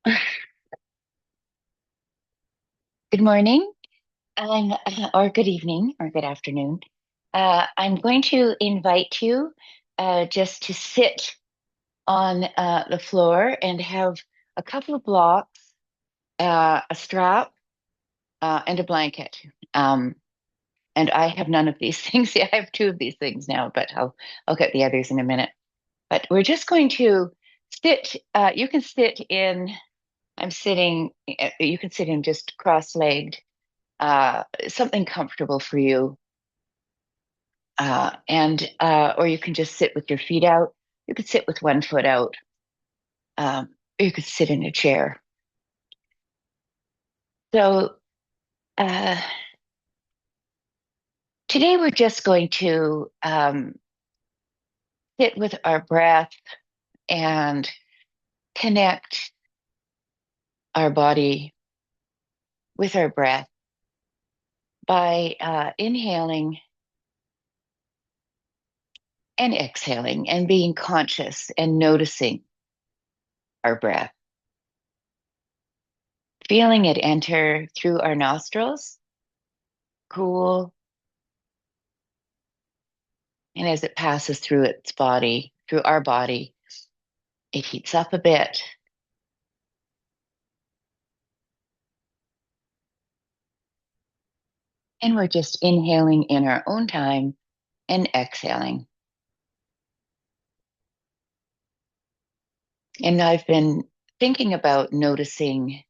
Good morning, or good evening, or good afternoon. I'm going to invite you just to sit on the floor and have a couple of blocks, a strap, and a blanket. Um, and I have none of these things. Yeah, I have two of these things now, but I'll get the others in a minute. But we're just going to sit. You can sit in. I'm sitting. You can sit in just cross-legged, something comfortable for you. And or you can just sit with your feet out. You could sit with one foot out. Or you could sit in a chair. So uh, today we're just going to sit with our breath and connect our body with our breath by inhaling and exhaling and being conscious and noticing our breath, feeling it enter through our nostrils, cool. And as it passes through its body, through our body, it heats up a bit. And we're just inhaling in our own time and exhaling. And I've been thinking about noticing,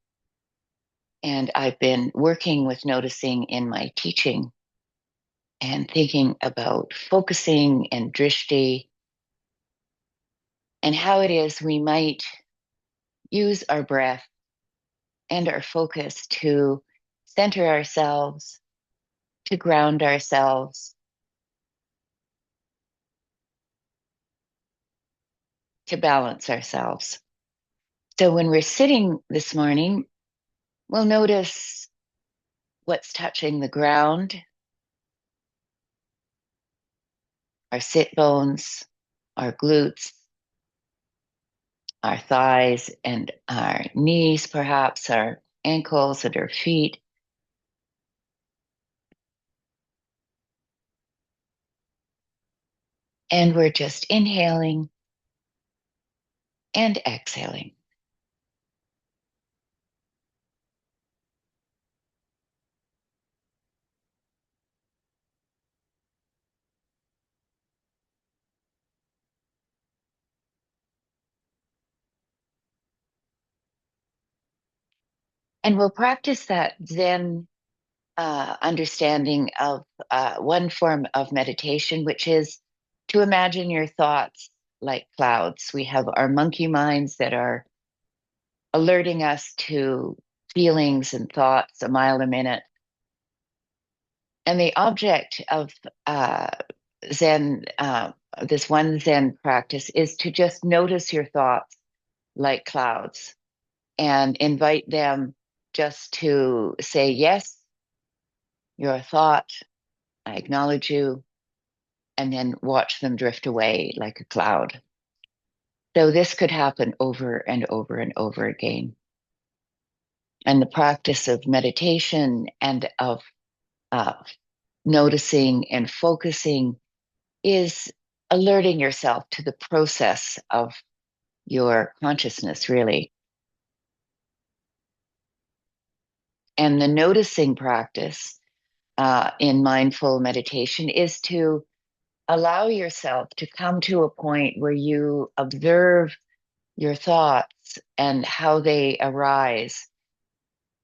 and I've been working with noticing in my teaching and thinking about focusing and drishti and how it is we might use our breath and our focus to center ourselves, to ground ourselves, to balance ourselves. So when we're sitting this morning, we'll notice what's touching the ground, our sit bones, our glutes, our thighs, and our knees, perhaps our ankles and our feet. And we're just inhaling and exhaling. And we'll practice that Zen understanding of one form of meditation, which is to imagine your thoughts like clouds. We have our monkey minds that are alerting us to feelings and thoughts a mile a minute. And the object of Zen, this one Zen practice, is to just notice your thoughts like clouds and invite them just to say, yes, you're a thought, I acknowledge you, and then watch them drift away like a cloud. So this could happen over and over and over again. And the practice of meditation and of uh, noticing and focusing is alerting yourself to the process of your consciousness, really. And the noticing practice in mindful meditation is to allow yourself to come to a point where you observe your thoughts and how they arise,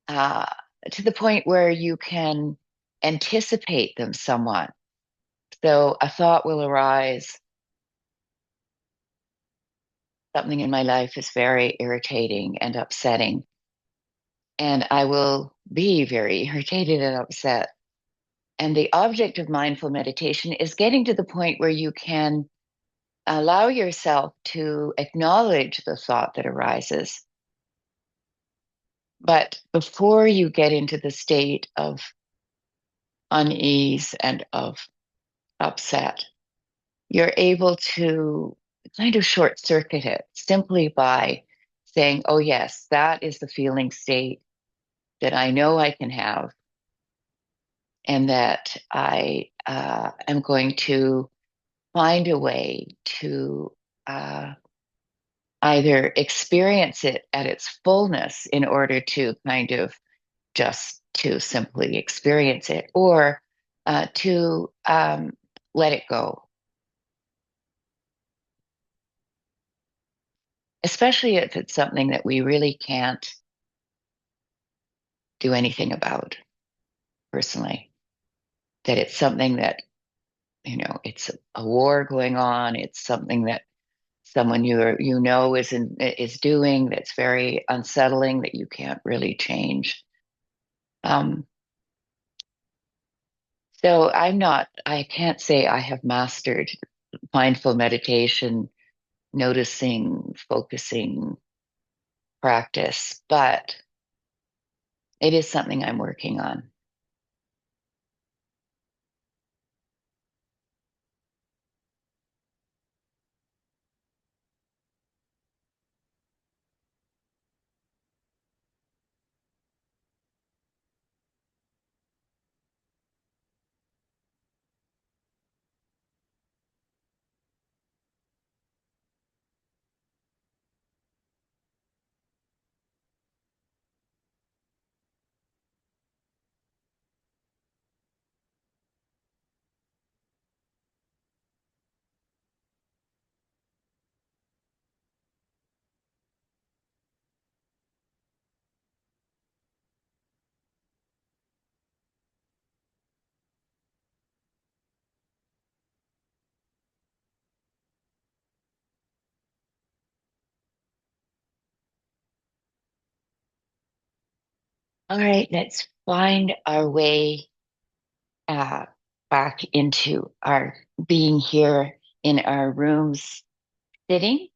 uh, to the point where you can anticipate them somewhat. So a thought will arise. Something in my life is very irritating and upsetting. And I will be very irritated and upset. And the object of mindful meditation is getting to the point where you can allow yourself to acknowledge the thought that arises. But before you get into the state of unease and of upset, you're able to kind of short circuit it simply by saying, oh, yes, that is the feeling state that I know I can have, and that I am going to find a way to either experience it at its fullness in order to kind of just to simply experience it, or to let it go, especially if it's something that we really can't do anything about personally, that it's something that, it's a war going on, it's something that someone is doing that's very unsettling, that you can't really change. Um, so I can't say I have mastered mindful meditation, noticing, focusing practice, but it is something I'm working on. All right, let's find our way uh, back into our being here in our rooms sitting.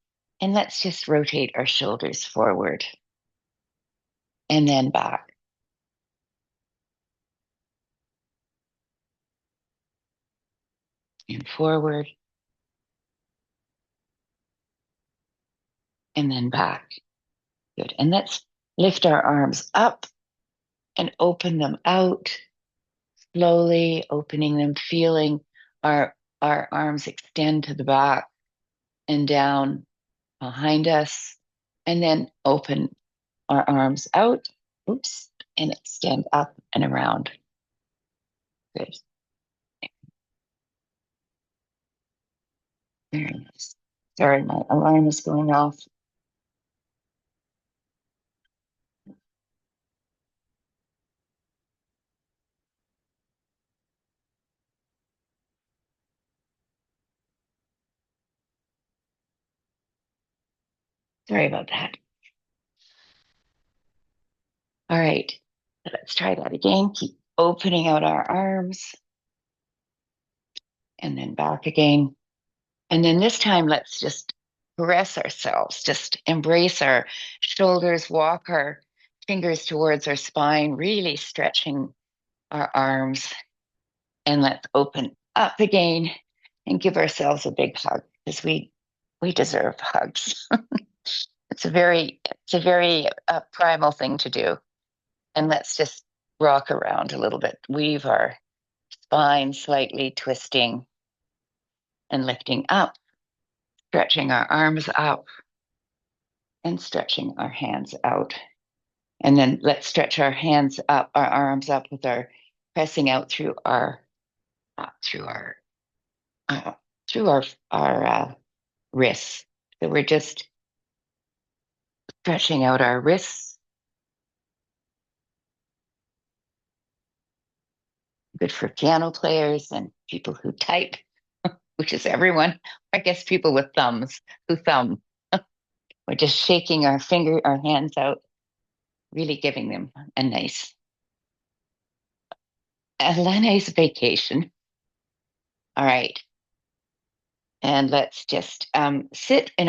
And let's just rotate our shoulders forward and then back and forward and then back. Good. And let's lift our arms up and open them out, slowly opening them, feeling our our arms extend to the back and down behind us, and then open our arms out, oops, and extend up and around. Good. Very nice. Sorry, my alarm is going off. Sorry about that. All right, let's try that again. Keep opening out our arms and then back again. And then this time, let's just caress ourselves, just embrace our shoulders, walk our fingers towards our spine, really stretching our arms. And let's open up again and give ourselves a big hug, because we deserve hugs. It's a very primal thing to do. And let's just rock around a little bit, weave our spine slightly, twisting and lifting up, stretching our arms up and stretching our hands out. And then let's stretch our hands up, our arms up with our pressing out through our uh, through our uh, through our wrists. So we're just stretching out our wrists. Good for piano players and people who type, which is everyone. I guess people with thumbs who thumb. We're just shaking our hands out, really giving them a nice vacation. All right. And let's just sit in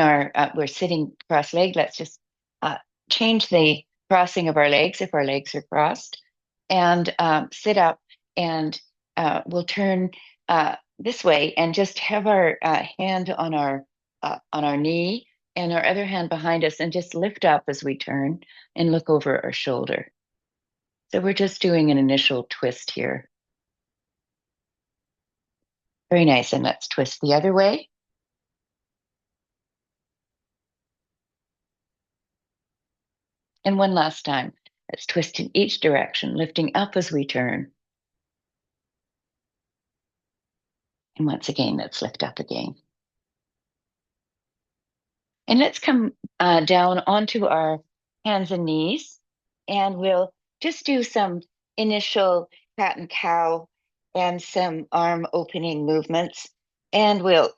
we're sitting cross-legged. Let's just uh, change the crossing of our legs if our legs are crossed, and sit up, and we'll turn this way and just have our hand on our knee, and our other hand behind us, and just lift up as we turn and look over our shoulder. So we're just doing an initial twist here. Very nice. And let's twist the other way. And one last time. Let's twist in each direction, lifting up as we turn. And once again, let's lift up again. And let's come down onto our hands and knees. And we'll just do some initial cat and cow and some arm opening movements. And we'll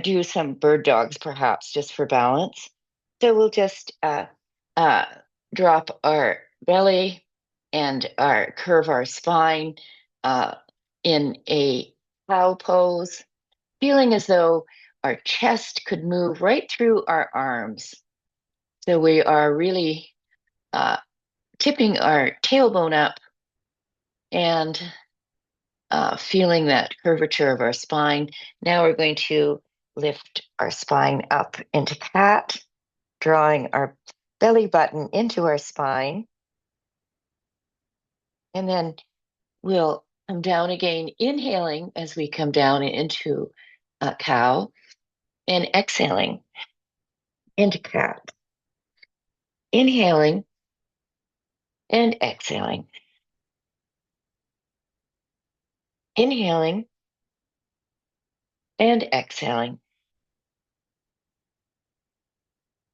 do some bird dogs, perhaps, just for balance. So we'll just uh, drop our belly and curve our spine in a cow pose, feeling as though our chest could move right through our arms. So we are really tipping our tailbone up and feeling that curvature of our spine. Now we're going to lift our spine up into cat, drawing our belly button into our spine. And then we'll come down again, inhaling as we come down into cow, and exhaling into cat. Inhaling and exhaling. Inhaling and exhaling.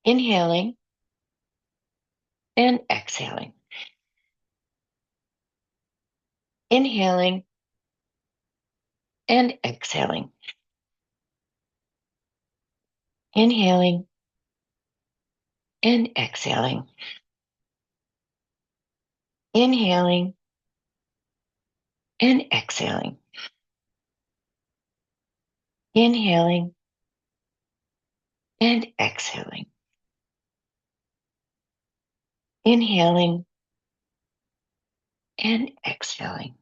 Inhaling and exhaling. Inhaling and exhaling. Inhaling and exhaling. Inhaling and exhaling. Inhaling and exhaling. Inhaling and exhaling.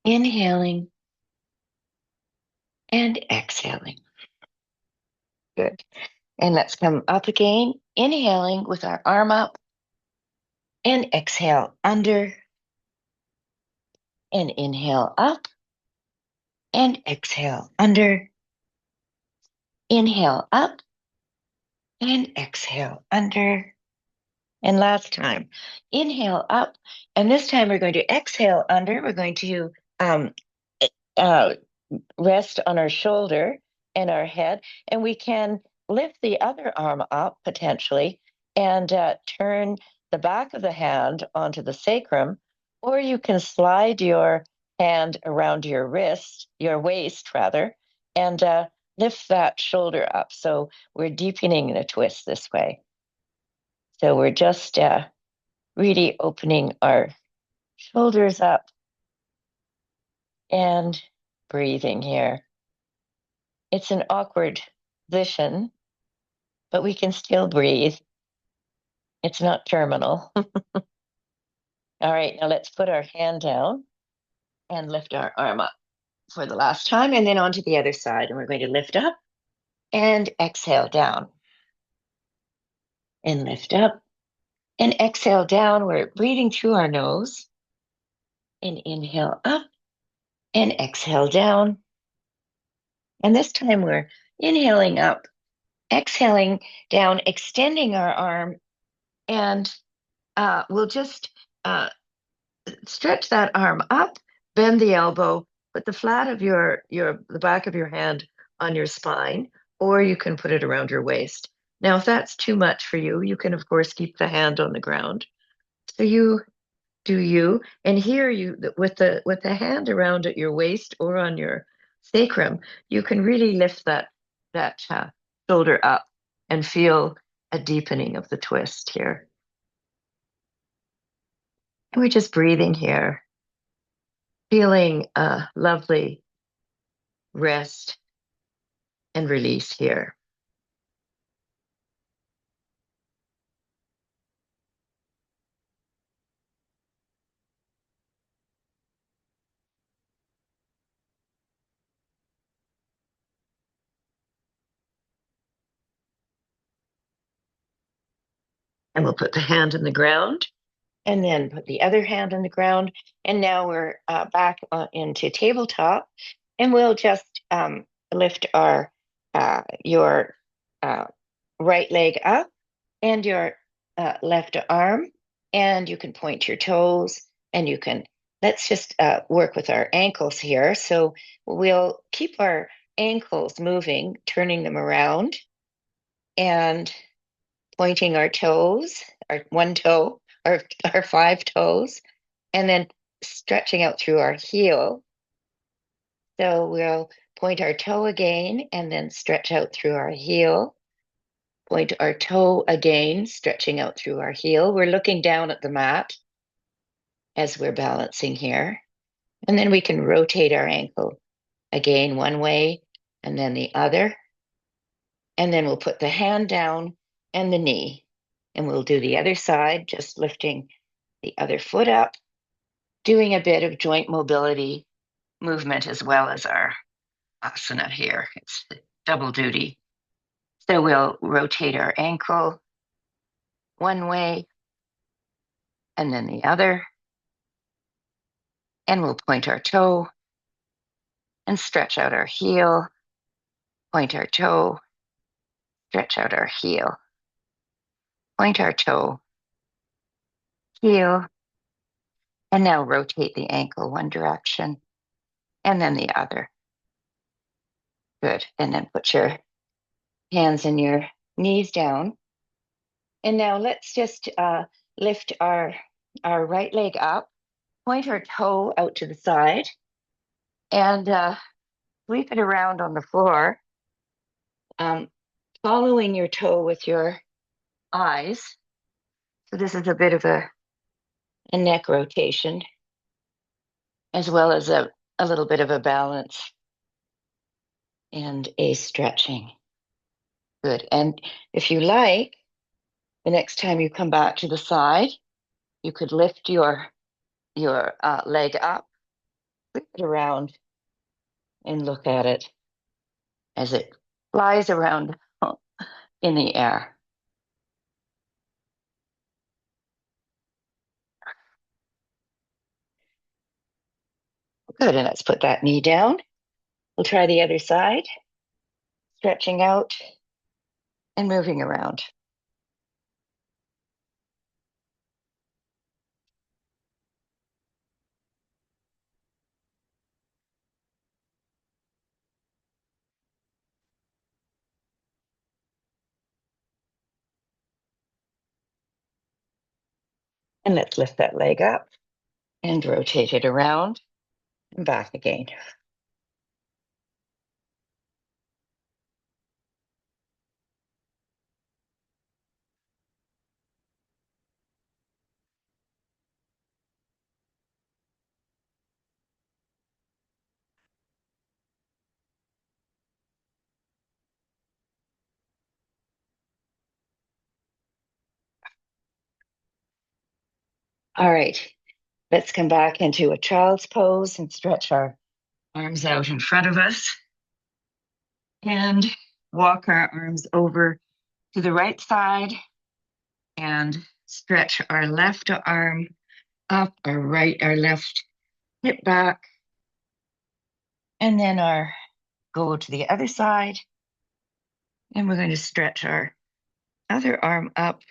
Inhaling and exhaling. Good. And let's come up again, inhaling with our arm up, and exhale under, and inhale up, and exhale under. Inhale up, and exhale under. And last time, inhale up, and this time we're going to exhale under. We're going to uh, rest on our shoulder and our head, and we can lift the other arm up potentially and turn the back of the hand onto the sacrum, or you can slide your hand around your wrist, your waist rather, and lift that shoulder up. So we're deepening the twist this way. So we're just really opening our shoulders up and breathing here. It's an awkward position, but we can still breathe. It's not terminal. All right, now let's put our hand down and lift our arm up for the last time, and then onto the other side. And we're going to lift up and exhale down. And lift up and exhale down. We're breathing through our nose. And inhale up and exhale down. And this time we're inhaling up, exhaling down, extending our arm, and we'll just stretch that arm up, bend the elbow, put the flat of the back of your hand on your spine, or you can put it around your waist. Now, if that's too much for you, you can of course keep the hand on the ground. So you do you, and here you with the hand around at your waist or on your sacrum, you can really lift that shoulder up and feel a deepening of the twist here. And we're just breathing here, feeling a lovely rest and release here. And we'll put the hand in the ground and then put the other hand on the ground. And now we're back into tabletop, and we'll just lift your right leg up and your left arm, and you can point your toes, and let's just work with our ankles here. So we'll keep our ankles moving, turning them around and pointing our toes, our one toe, our five toes, and then stretching out through our heel. So we'll point our toe again and then stretch out through our heel. Point our toe again, stretching out through our heel. We're looking down at the mat as we're balancing here. And then we can rotate our ankle again one way and then the other. And then we'll put the hand down and the knee. And we'll do the other side, just lifting the other foot up, doing a bit of joint mobility movement as well as our asana here. It's double duty. So we'll rotate our ankle one way and then the other. And we'll point our toe and stretch out our heel. Point our toe, stretch out our heel. Point our toe, heel. And now rotate the ankle one direction and then the other. Good. And then put your hands and your knees down. And now let's just lift our right leg up, point our toe out to the side, and sweep it around on the floor, following your toe with your eyes. So this is a bit of a neck rotation, as well as a little bit of a balance and a stretching. Good. And if you like, the next time you come back to the side, you could lift your leg up, flip it around, and look at it as it flies around in the air. Good, and let's put that knee down. We'll try the other side, stretching out and moving around. And let's lift that leg up and rotate it around and back again. All right, let's come back into a child's pose and stretch our arms out in front of us and walk our arms over to the right side and stretch our left arm up, our left hip back, and then go to the other side, and we're going to stretch our other arm up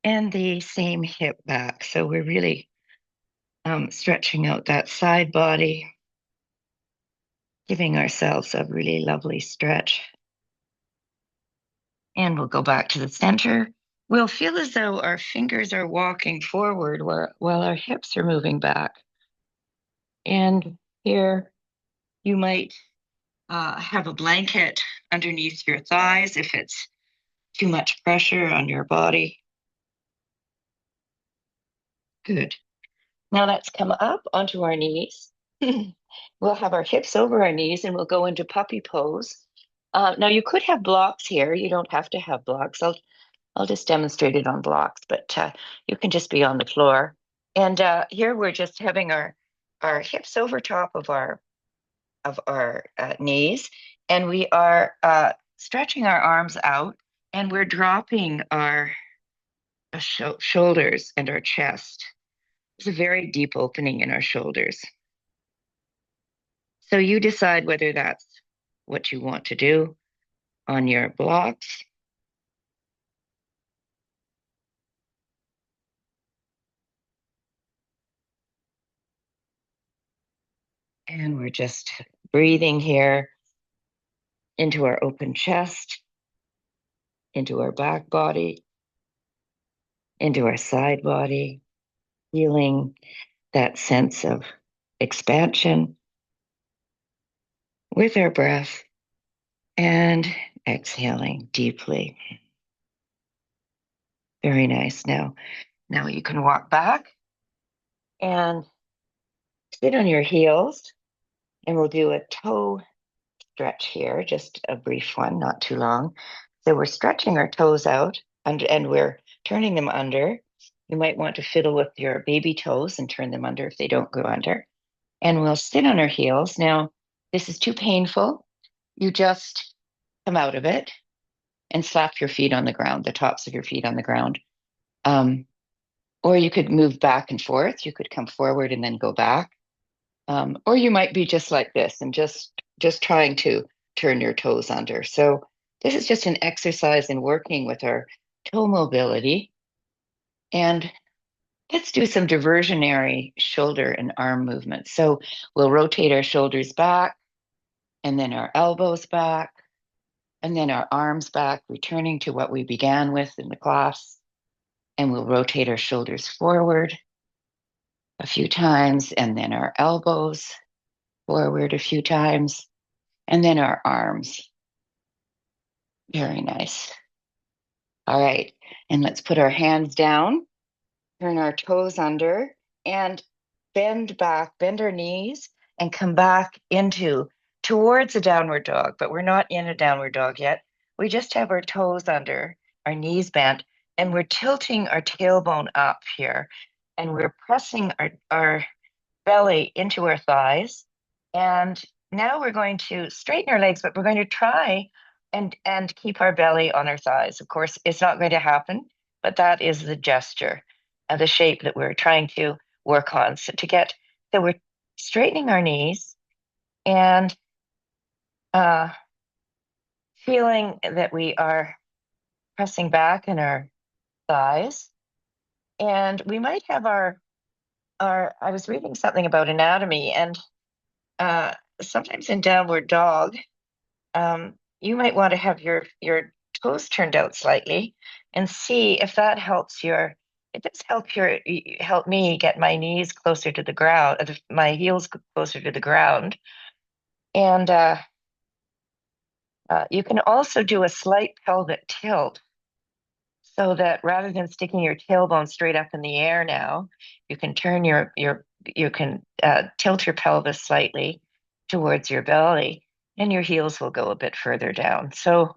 and the same hip back. So we're really stretching out that side body, giving ourselves a really lovely stretch. And we'll go back to the center. We'll feel as though our fingers are walking forward while our hips are moving back. And here you might have a blanket underneath your thighs if it's too much pressure on your body. Good. Now let's come up onto our knees. We'll have our hips over our knees and we'll go into puppy pose. Now you could have blocks here. You don't have to have blocks. I'll just demonstrate it on blocks, but you can just be on the floor. And here we're just having our hips over top of our knees, and we are stretching our arms out, and we're dropping our shoulders and our chest. There's a very deep opening in our shoulders. So you decide whether that's what you want to do on your blocks. And we're just breathing here into our open chest, into our back body, into our side body, feeling that sense of expansion with our breath and exhaling deeply. Very nice. Now you can walk back and sit on your heels, and we'll do a toe stretch here, just a brief one, not too long. So we're stretching our toes out and we're turning them under. You might want to fiddle with your baby toes and turn them under if they don't go under. And we'll sit on our heels. Now, this is too painful. You just come out of it and slap your feet on the ground, the tops of your feet on the ground. Or you could move back and forth. You could come forward and then go back. Or you might be just like this and just trying to turn your toes under. So this is just an exercise in working with our toe mobility. And let's do some diversionary shoulder and arm movements. So we'll rotate our shoulders back and then our elbows back and then our arms back, returning to what we began with in the class. And we'll rotate our shoulders forward a few times and then our elbows forward a few times and then our arms. Very nice. All right. And let's put our hands down, turn our toes under, and bend back, bend our knees, and come back towards a downward dog. But we're not in a downward dog yet. We just have our toes under, our knees bent, and we're tilting our tailbone up here. And we're pressing our belly into our thighs. And now we're going to straighten our legs, but we're going to try and keep our belly on our thighs. Of course, it's not going to happen, but that is the gesture, the shape that we're trying to work on. So we're straightening our knees and feeling that we are pressing back in our thighs. And we might have I was reading something about anatomy, and sometimes in downward dog, you might want to have your toes turned out slightly and see if that helps it does help me get my knees closer to the ground, my heels closer to the ground. And you can also do a slight pelvic tilt so that rather than sticking your tailbone straight up in the air now, you can turn you can tilt your pelvis slightly towards your belly and your heels will go a bit further down. So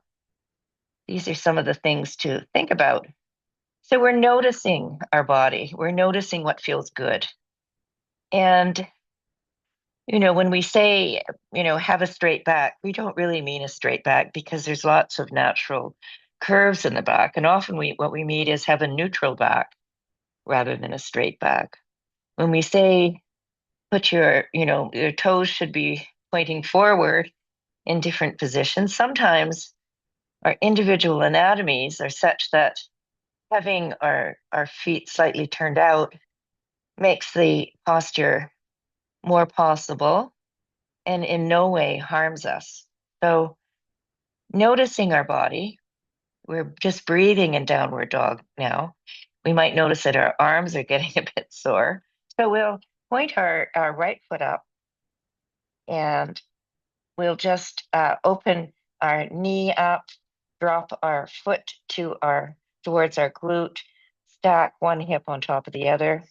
these are some of the things to think about. So we're noticing our body, we're noticing what feels good. And, when we say, have a straight back, we don't really mean a straight back because there's lots of natural curves in the back. And often what we mean is have a neutral back rather than a straight back. When we say put your toes should be pointing forward in different positions, sometimes our individual anatomies are such that having our feet slightly turned out makes the posture more possible and in no way harms us. So noticing our body, we're just breathing in downward dog now. We might notice that our arms are getting a bit sore. So we'll point our right foot up and we'll just open our knee up, drop our foot towards our glute, stack one hip on top of the other,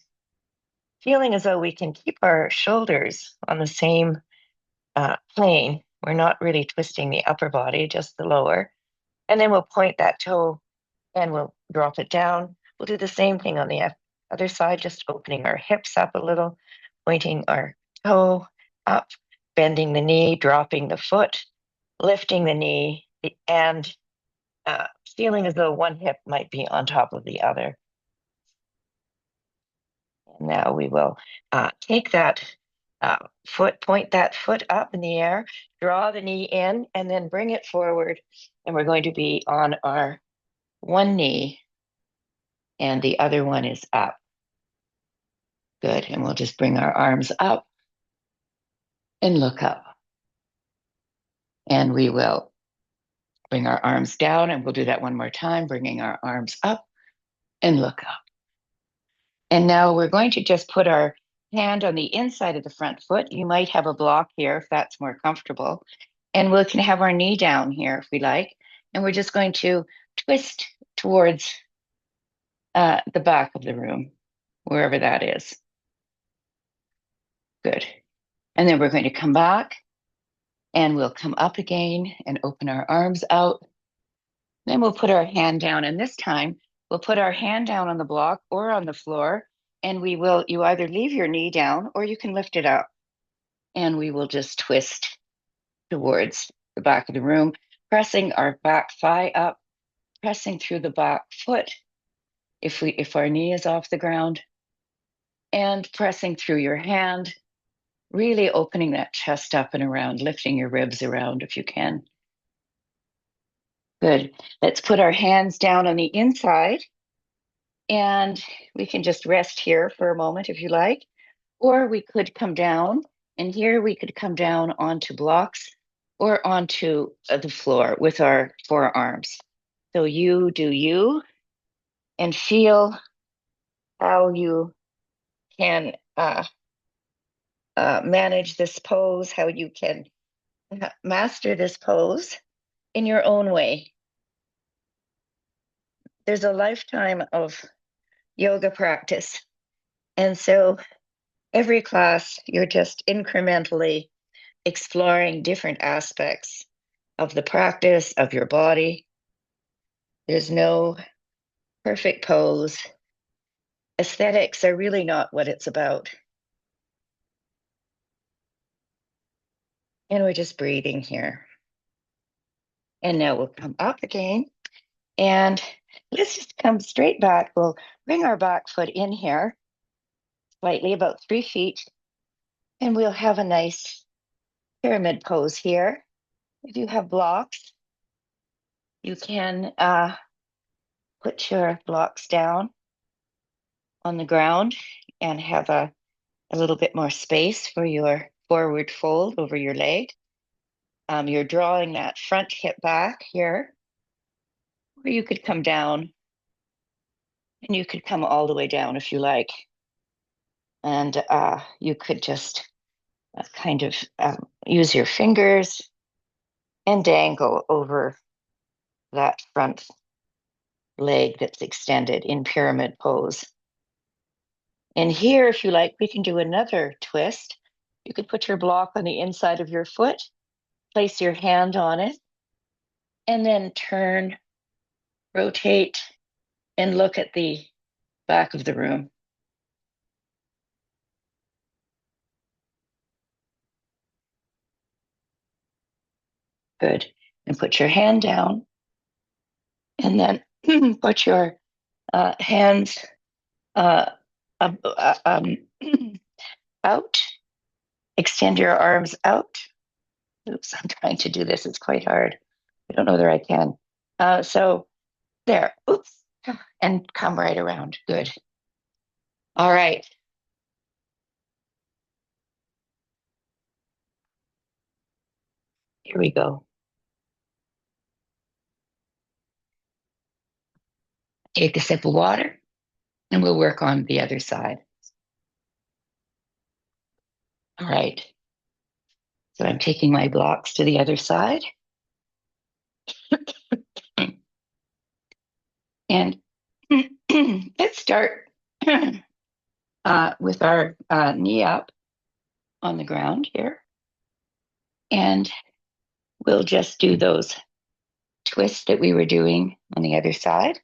feeling as though we can keep our shoulders on the same plane. We're not really twisting the upper body, just the lower. And then we'll point that toe and we'll drop it down. We'll do the same thing on the other side, just opening our hips up a little, pointing our toe up, bending the knee, dropping the foot, lifting the knee, and feeling as though one hip might be on top of the other. And now we will take that foot, point that foot up in the air, draw the knee in, and then bring it forward. And we're going to be on our one knee, and the other one is up. Good. And we'll just bring our arms up and look up. And we will bring our arms down, and we'll do that one more time, bringing our arms up and look up. And now we're going to just put our hand on the inside of the front foot. You might have a block here if that's more comfortable. And we can have our knee down here if we like. And we're just going to twist towards the back of the room, wherever that is. Good. And then we're going to come back and we'll come up again and open our arms out. Then we'll put our hand down. And this time we'll put our hand down on the block or on the floor. And you either leave your knee down or you can lift it up. And we will just twist towards the back of the room, pressing our back thigh up, pressing through the back foot if our knee is off the ground, and pressing through your hand, really opening that chest up and around, lifting your ribs around if you can. Good. Let's put our hands down on the inside, and we can just rest here for a moment if you like, or we could come down, and here we could come down onto blocks or onto the floor with our forearms. So you do you, and feel how you can manage this pose, how you can master this pose in your own way. There's a lifetime of yoga practice. And so every class, you're just incrementally exploring different aspects of the practice of your body. There's no perfect pose. Aesthetics are really not what it's about. And we're just breathing here. And now we'll come up again. And let's just come straight back. We'll bring our back foot in here, slightly about 3 feet. And we'll have a nice pyramid pose here. If you have blocks, you can put your blocks down on the ground and have a little bit more space for your forward fold over your leg. You're drawing that front hip back here, or you could come down, and you could come all the way down if you like. And you could just kind of use your fingers and dangle over that front leg that's extended in pyramid pose. And here, if you like, we can do another twist. You could put your block on the inside of your foot, place your hand on it, and then turn, rotate, and look at the back of the room. Good. And put your hand down, and then put your hands out. Extend your arms out. Oops, I'm trying to do this. It's quite hard. I don't know whether I can. So there. Oops. And come right around. Good. All right. Here we go. Take a sip of water, and we'll work on the other side. All right. So I'm taking my blocks to the other side. And let's start with our knee up on the ground here. And we'll just do those twists that we were doing on the other side.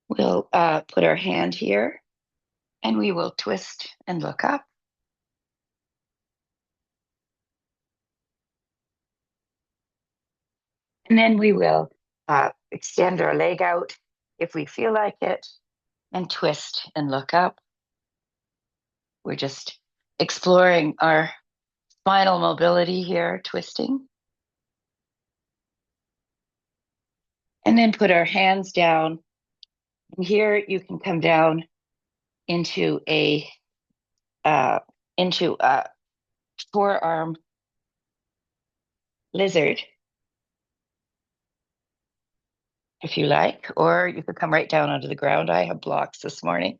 We'll put our hand here, and we will twist and look up. And then we will extend our leg out if we feel like it, and twist and look up. We're just exploring our spinal mobility here, twisting. And then put our hands down. And here you can come down into a forearm lizard, if you like, or you could come right down onto the ground. I have blocks this morning.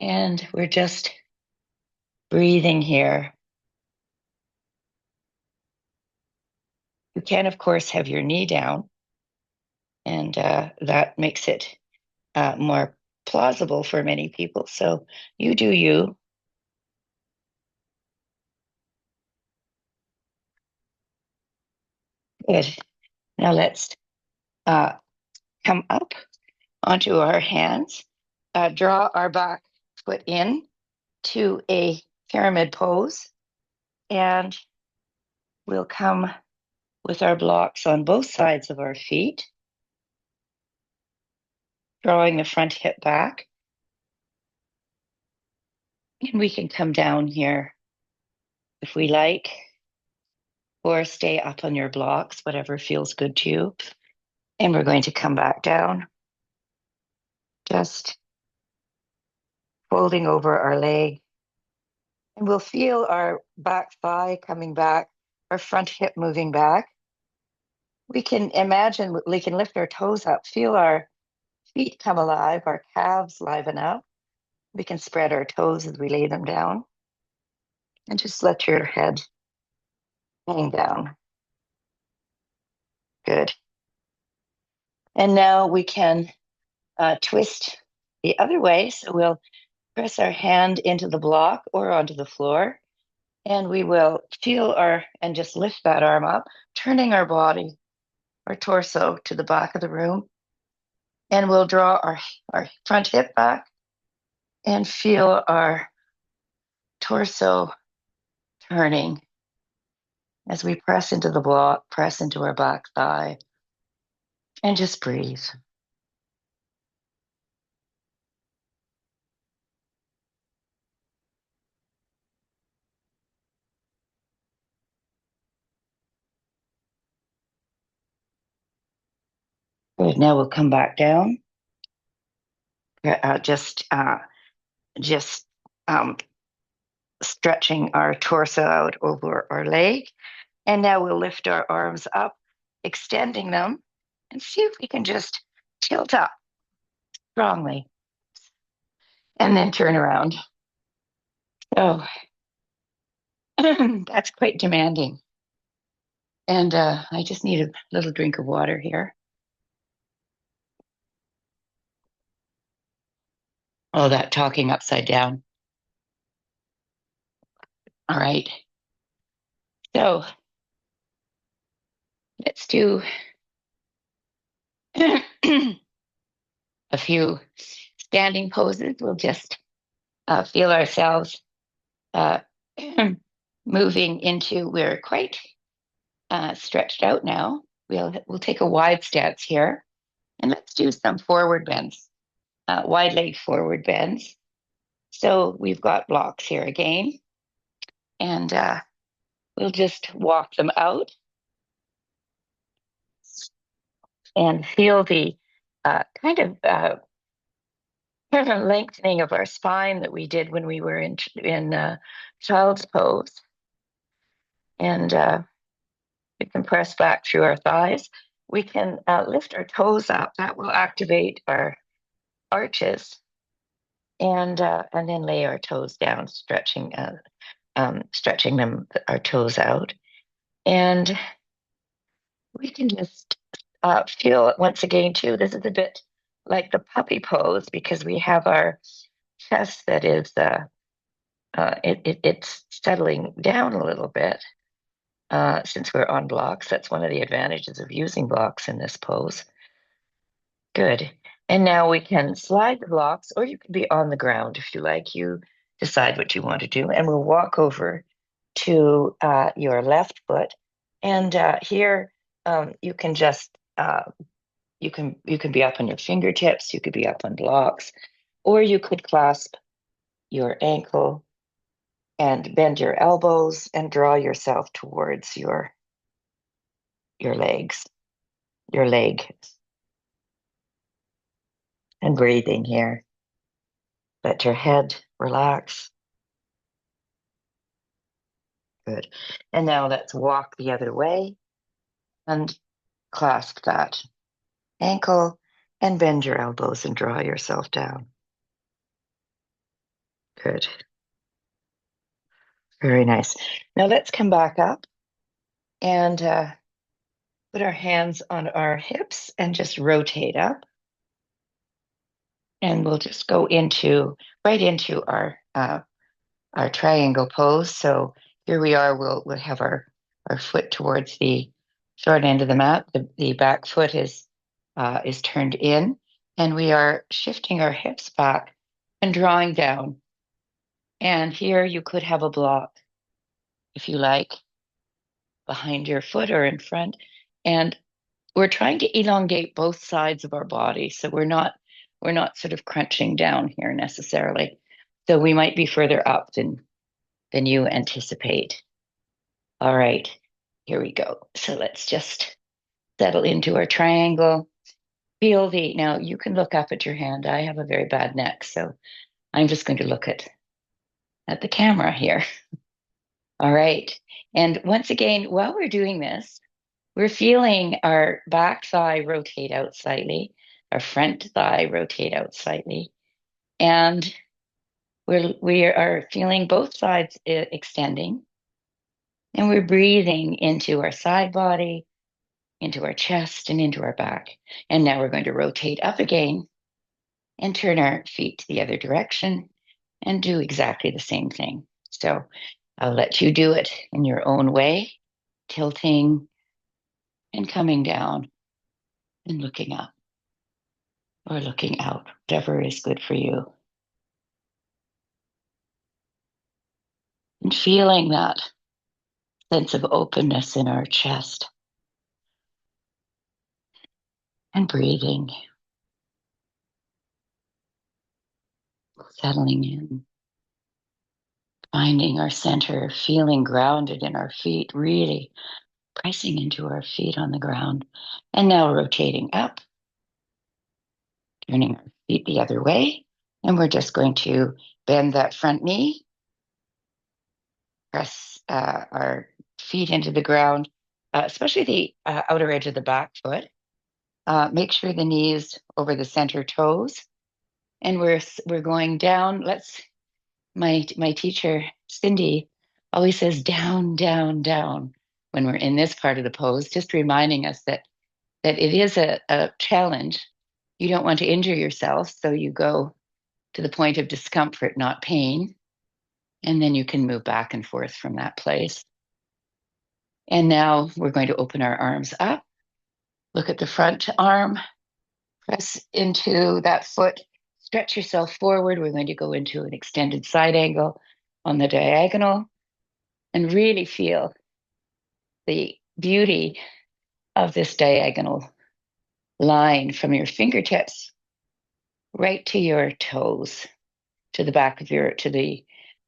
And we're just breathing here. You can, of course, have your knee down, and that makes it more plausible for many people. So you do you. Good. Now let's come up onto our hands, draw our back foot in to a pyramid pose, and we'll come with our blocks on both sides of our feet, drawing the front hip back. And we can come down here if we like, or stay up on your blocks, whatever feels good to you. And we're going to come back down, just folding over our leg. And we'll feel our back thigh coming back, our front hip moving back. We can imagine we can lift our toes up, feel our feet come alive, our calves liven up. We can spread our toes as we lay them down. And just let your head hang down. Good. And now we can twist the other way. So we'll press our hand into the block or onto the floor. And we will feel and just lift that arm up, turning our body, our torso to the back of the room. And we'll draw our front hip back and feel our torso turning as we press into the block, press into our back thigh, and just breathe. Good. Now we'll come back down. Just stretching our torso out over our leg. And now we'll lift our arms up, extending them, and see if we can just tilt up strongly and then turn around. So that's quite demanding. And I just need a little drink of water here. Oh, that talking upside down. All right. So let's do a few standing poses. We'll just feel ourselves moving into, we're quite stretched out now. We'll take a wide stance here, and let's do some forward bends, wide leg forward bends. So we've got blocks here again, and we'll just walk them out and feel the kind of lengthening of our spine that we did when we were in child's pose. And we can press back through our thighs. We can lift our toes up. That will activate our arches, and then lay our toes down, stretching them, our toes out. And we can just feel it once again too. This is a bit like the puppy pose because we have our chest that is it's settling down a little bit since we're on blocks. That's one of the advantages of using blocks in this pose. Good. And now we can slide the blocks, or you can be on the ground if you like. You decide what you want to do. And we'll walk over to your left foot. And here you can just you can be up on your fingertips. You could be up on blocks. Or you could clasp your ankle and bend your elbows and draw yourself towards your legs, your leg. And breathing here. Let your head relax. Good. And now let's walk the other way and clasp that ankle and bend your elbows and draw yourself down. Good. Very nice. Now let's come back up and put our hands on our hips and just rotate up. And we'll just go right into our triangle pose. So here we are. We'll have our foot towards the short end of the mat. The back foot is turned in, and we are shifting our hips back and drawing down. And here you could have a block, if you like, behind your foot or in front. And we're trying to elongate both sides of our body, so we're not sort of crunching down here necessarily. So we might be further up than you anticipate. All right, here we go. So let's just settle into our triangle. Now you can look up at your hand. I have a very bad neck, so I'm just going to look at the camera here. All right. And once again, while we're doing this, we're feeling our back thigh rotate out slightly, our front thigh rotate out slightly, and we are feeling both sides extending, and we're breathing into our side body, into our chest, and into our back. And now we're going to rotate up again and turn our feet to the other direction and do exactly the same thing. So I'll let you do it in your own way, tilting and coming down and looking up or looking out, whatever is good for you. And feeling that sense of openness in our chest and breathing, settling in, finding our center, feeling grounded in our feet, really pressing into our feet on the ground. And now rotating up, turning our feet the other way. And we're just going to bend that front knee, press our feet into the ground, especially the outer edge of the back foot. Make sure the knees over the center toes. And we're going down. My teacher, Cindy, always says down, down, down when we're in this part of the pose, just reminding us that it is a challenge. You don't want to injure yourself, so you go to the point of discomfort, not pain, and then you can move back and forth from that place. And now we're going to open our arms up, look at the front arm, press into that foot, stretch yourself forward. We're going to go into an extended side angle on the diagonal and really feel the beauty of this diagonal line from your fingertips right to your toes, to the back of to the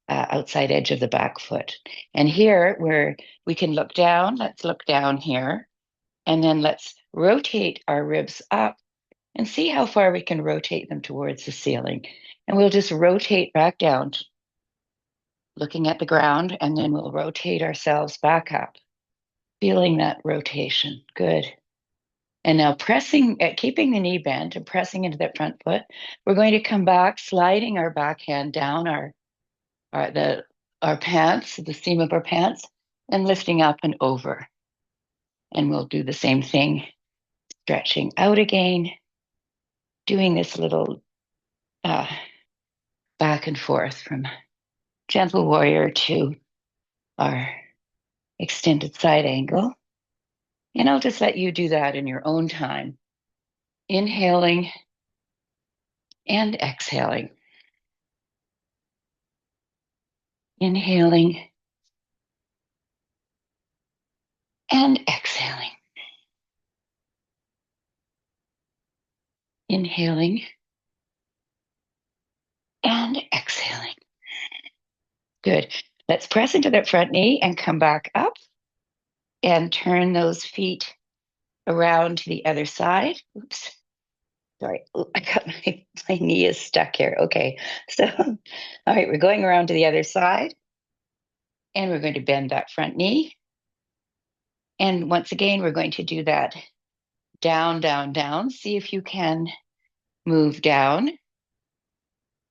outside edge of the back foot. And here where we can look down, let's look down here, and then let's rotate our ribs up and see how far we can rotate them towards the ceiling. And we'll just rotate back down, looking at the ground, and then we'll rotate ourselves back up, feeling that rotation. Good. And now keeping the knee bent and pressing into that front foot, we're going to come back, sliding our back hand down our pants, the seam of our pants, and lifting up and over. And we'll do the same thing, stretching out again, doing this little back and forth from gentle warrior to our extended side angle. And I'll just let you do that in your own time, inhaling and exhaling. Inhaling and exhaling. Inhaling Good. Let's press into that front knee and come back up and turn those feet around to the other side. Oops. Sorry, I got my knee is stuck here. Okay. So, all right, we're going around to the other side and we're going to bend that front knee. And once again, we're going to do that down, down, down. See if you can move down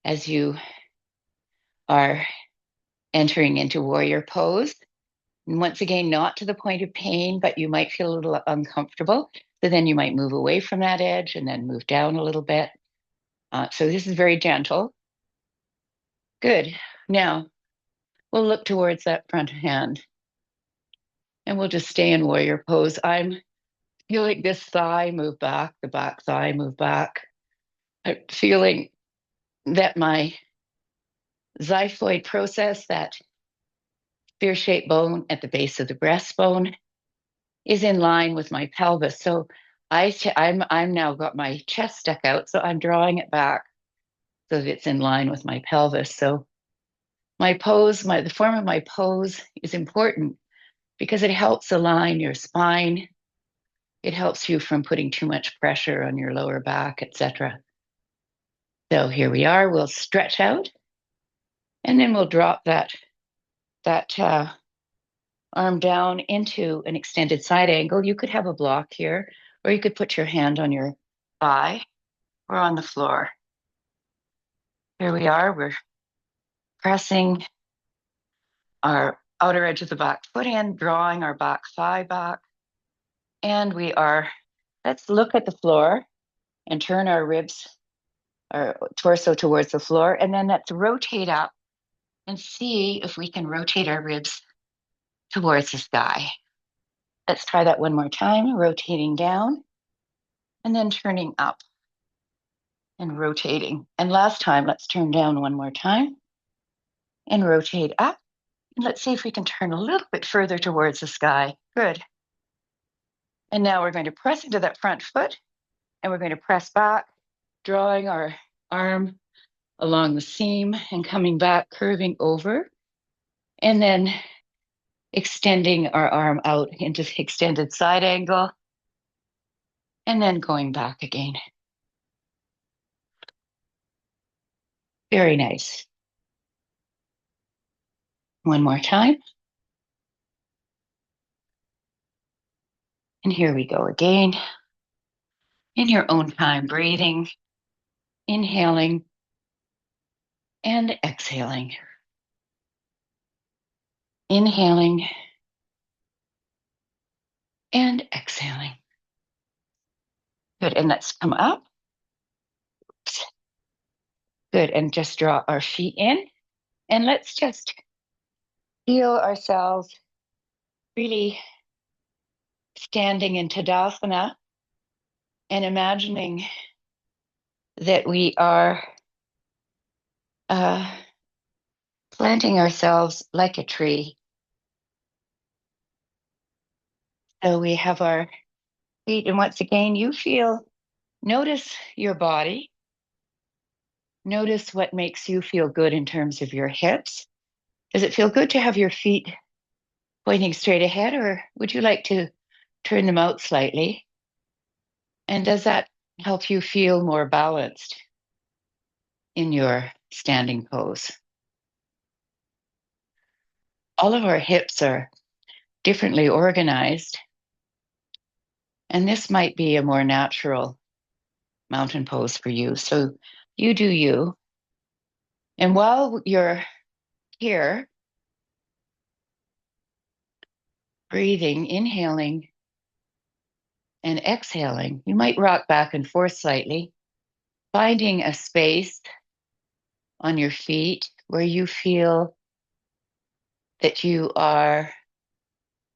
as you are entering into warrior pose. And once again, not to the point of pain, but you might feel a little uncomfortable. So then you might move away from that edge and then move down a little bit. So this is very gentle. Good. Now we'll look towards that front hand and we'll just stay in warrior pose. I'm feeling this thigh move back, the back thigh move back. I'm feeling that my xiphoid process, that spear-shaped bone at the base of the breastbone, is in line with my pelvis. So I'm now got my chest stuck out, so I'm drawing it back so that it's in line with my pelvis. So my pose, the form of my pose is important because it helps align your spine. It helps you from putting too much pressure on your lower back, etc. So here we are. We'll stretch out, and then we'll drop that arm down into an extended side angle. You could have a block here, or you could put your hand on your thigh or on the floor. Here we are. We're pressing our outer edge of the back foot in, drawing our back thigh back. And let's look at the floor and turn our ribs, our torso towards the floor. And then let's rotate up and see if we can rotate our ribs towards the sky. Let's try that one more time, rotating down and then turning up and rotating. And last time, let's turn down one more time and rotate up. And let's see if we can turn a little bit further towards the sky. Good. And now we're going to press into that front foot and we're going to press back, drawing our arm along the seam and coming back, curving over, and then extending our arm out into the extended side angle, and then going back again. Very nice. One more time. And here we go again. In your own time, breathing, inhaling, and exhaling. Inhaling and exhaling. Good. And let's come up. Good. And just draw our feet in. And let's just feel ourselves really standing in Tadasana and imagining that we are planting ourselves like a tree. So we have our feet, and once again, notice your body. Notice what makes you feel good in terms of your hips. Does it feel good to have your feet pointing straight ahead, or would you like to turn them out slightly? And does that help you feel more balanced in your standing pose? All of our hips are differently organized, and this might be a more natural mountain pose for you. So you do you. And while you're here, breathing, inhaling, and exhaling, you might rock back and forth slightly, finding a space on your feet where you feel that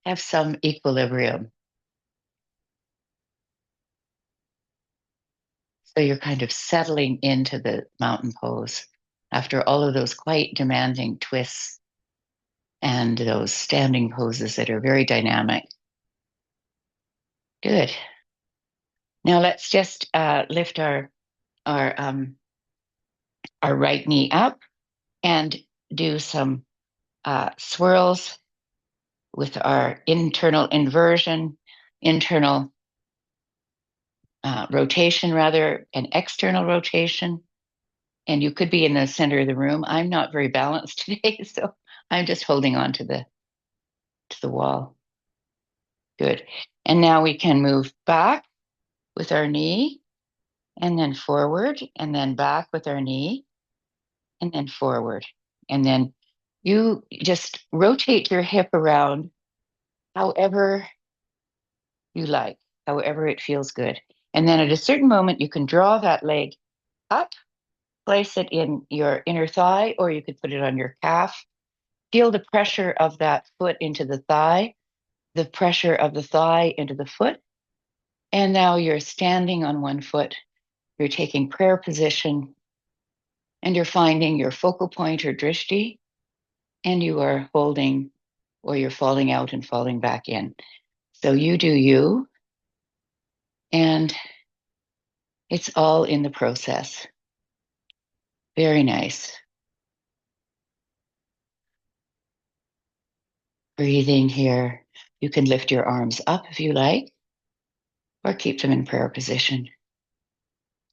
have some equilibrium. So you're kind of settling into the mountain pose after all of those quite demanding twists and those standing poses that are very dynamic. Good. Now let's just lift our right knee up and do some swirls with our internal inversion, internal rotation rather, and external rotation. And you could be in the center of the room. I'm not very balanced today, so I'm just holding on to the wall. Good. And now we can move back with our knee, and then forward, and then back with our knee, and then forward. And then you just rotate your hip around however you like, however it feels good. And then at a certain moment, you can draw that leg up, place it in your inner thigh, or you could put it on your calf. Feel the pressure of that foot into the thigh, the pressure of the thigh into the foot. And now you're standing on one foot. You're taking prayer position, and you're finding your focal point or drishti, and you are holding, or you're falling out and falling back in. So you do you, and it's all in the process. Very nice. Breathing here. You can lift your arms up if you like, or keep them in prayer position.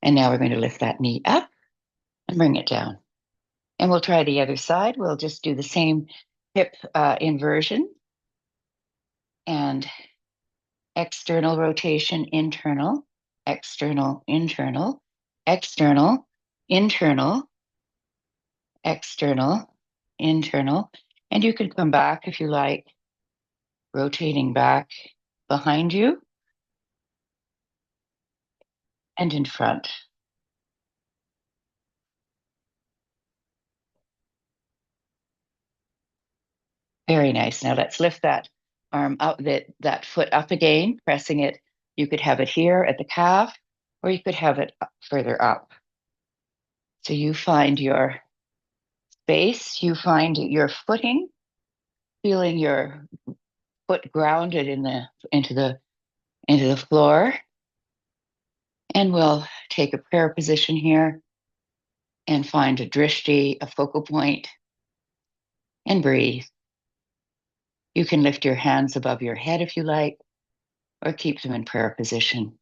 And now we're going to lift that knee up and bring it down. And we'll try the other side. We'll just do the same hip inversion and external rotation, internal, external, internal, external, internal, external, internal. And you can come back if you like, rotating back behind you and in front. Very nice. Now let's lift that arm up, that foot up again, pressing it. You could have it here at the calf, or you could have it further up. So you find your space, you find your footing, feeling your foot grounded into the floor. And we'll take a prayer position here and find a drishti, a focal point, and breathe. You can lift your hands above your head if you like, or keep them in prayer position,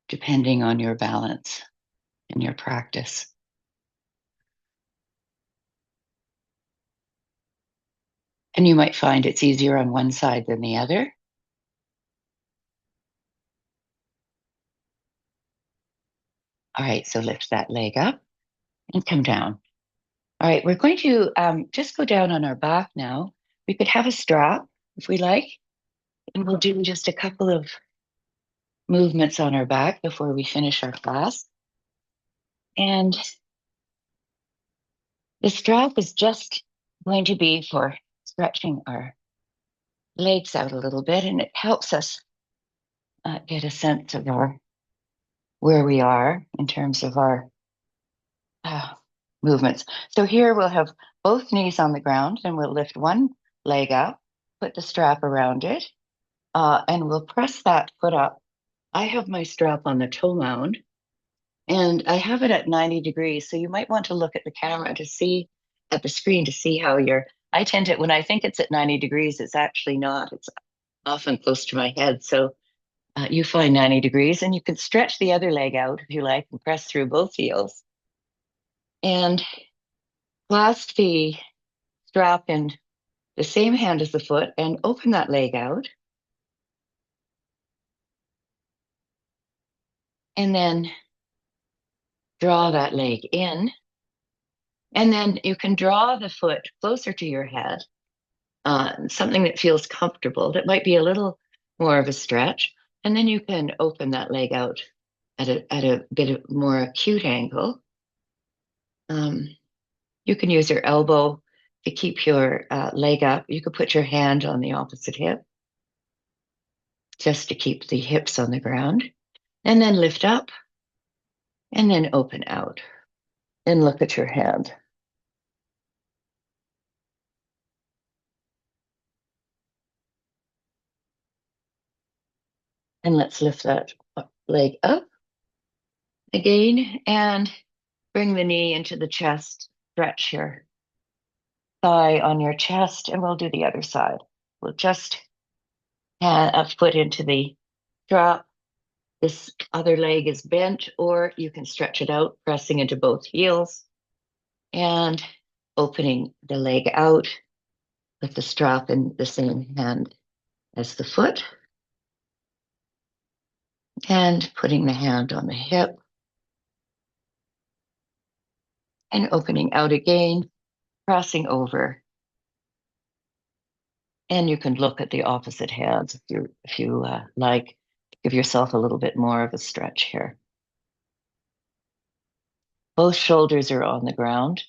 depending on your balance and your practice. And you might find it's easier on one side than the other. All right, so lift that leg up and come down. All right, we're going to just go down on our back now. We could have a strap if we like, and we'll do just a couple of movements on our back before we finish our class. And the strap is just going to be for stretching our legs out a little bit, and it helps us get a sense of where we are in terms of our movements. So here we'll have both knees on the ground, and we'll lift one leg up, put the strap around it, and we'll press that foot up. I have my strap on the toe mound, and I have it at 90 degrees. So you might want to look at the camera to see at the screen to see how I tend to, when I think it's at 90 degrees, it's actually not. It's often close to my head. So you find 90 degrees, and you can stretch the other leg out if you like and press through both heels. And clasp the strap in the same hand as the foot and open that leg out. And then draw that leg in. And then you can draw the foot closer to your head, something that feels comfortable. That might be a little more of a stretch. And then you can open that leg out at a bit of more acute angle. You can use your elbow to keep your leg up. You could put your hand on the opposite hip just to keep the hips on the ground. And then lift up and then open out. And look at your hand. And let's lift that leg up again and bring the knee into the chest. Stretch thigh on your chest, and we'll do the other side. We'll just add a foot into the strap. This other leg is bent, or you can stretch it out, pressing into both heels and opening the leg out with the strap in the same hand as the foot, and putting the hand on the hip and opening out again, crossing over. And you can look at the opposite hands if you like. Give yourself a little bit more of a stretch here. Both shoulders are on the ground.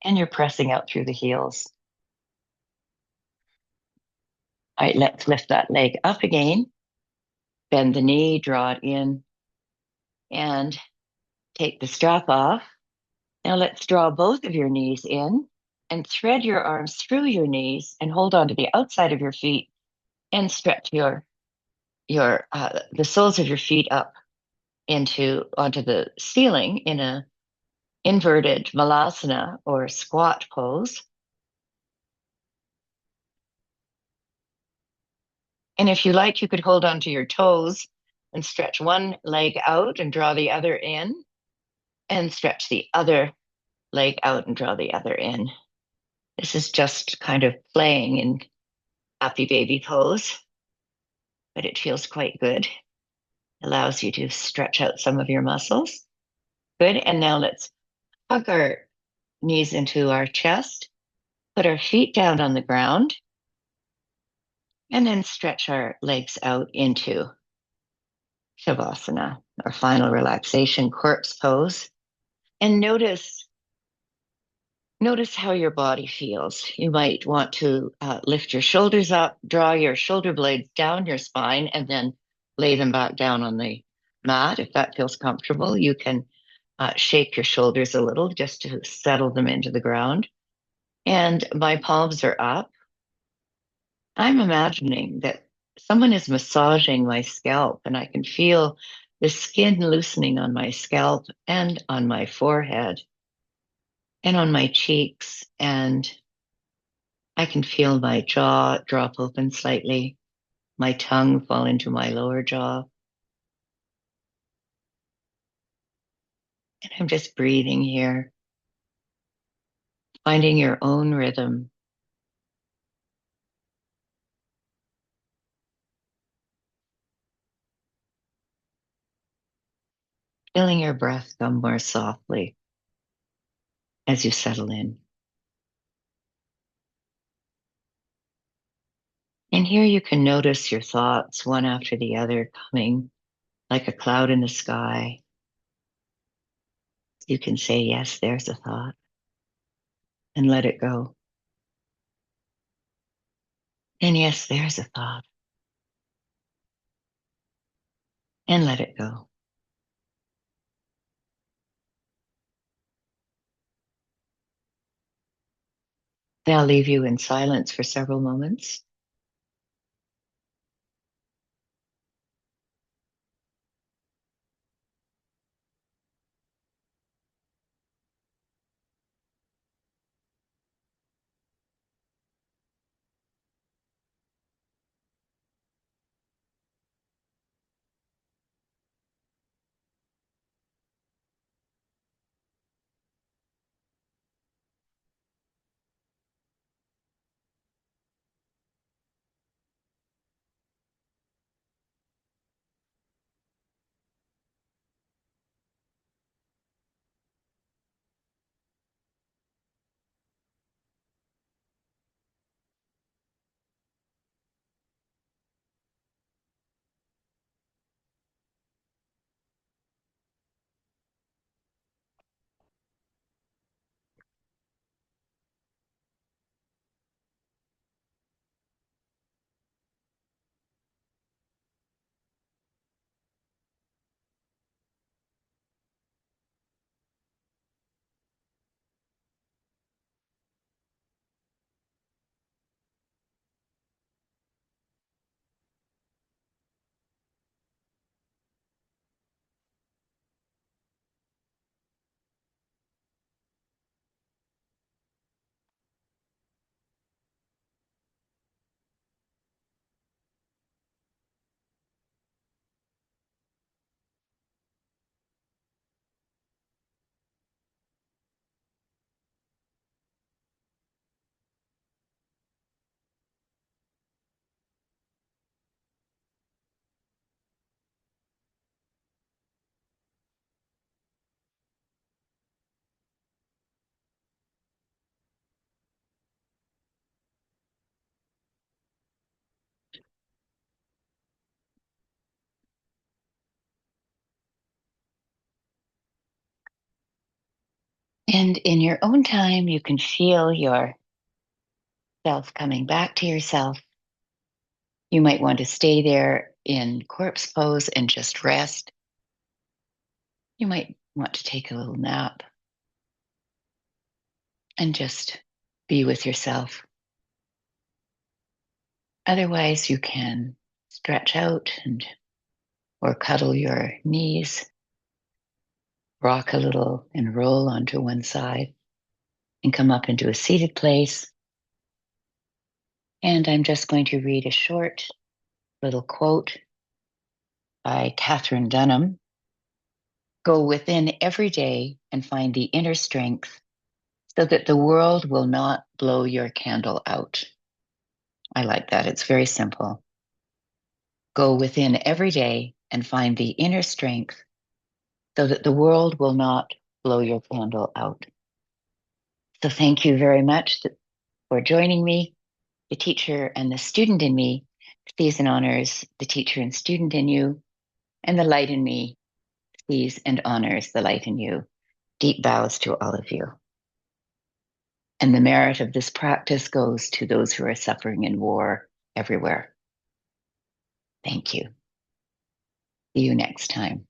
And you're pressing out through the heels. All right, let's lift that leg up again. Bend the knee, draw it in, and take the strap off. Now let's draw both of your knees in and thread your arms through your knees and hold on to the outside of your feet and stretch the soles of your feet up onto the ceiling in a inverted malasana or squat pose. And if you like, you could hold onto your toes and stretch one leg out and draw the other in, and stretch the other leg out and draw the other in. This is just kind of playing in happy baby pose, but it feels quite good. Allows you to stretch out some of your muscles. Good. And now let's hug our knees into our chest, put our feet down on the ground, and then stretch our legs out into savasana, our final relaxation corpse pose. And notice how your body feels. You might want to lift your shoulders up, draw your shoulder blades down your spine, and then lay them back down on the mat. If that feels comfortable, you can shake your shoulders a little just to settle them into the ground. And my palms are up. I'm imagining that someone is massaging my scalp, and I can feel the skin loosening on my scalp and on my forehead and on my cheeks. And I can feel my jaw drop open slightly, my tongue fall into my lower jaw. And I'm just breathing here, finding your own rhythm. Feeling your breath come more softly as you settle in. And here you can notice your thoughts one after the other coming like a cloud in the sky. You can say, yes, there's a thought, and let it go. And yes, there's a thought, and let it go. I'll leave you in silence for several moments. And in your own time, you can feel yourself coming back to yourself. You might want to stay there in corpse pose and just rest. You might want to take a little nap and just be with yourself. Otherwise, you can stretch out or cuddle your knees, rock a little and roll onto one side and come up into a seated place. And I'm just going to read a short little quote by Catherine Dunham. Go within every day and find the inner strength so that the world will not blow your candle out. I like that. It's very simple. Go within every day and find the inner strength so that the world will not blow your candle out. So thank you very much for joining me. The teacher and the student in me sees and honors the teacher and student in you, and the light in me sees and honors the light in you. Deep bows to all of you. And the merit of this practice goes to those who are suffering in war everywhere. Thank you. See you next time.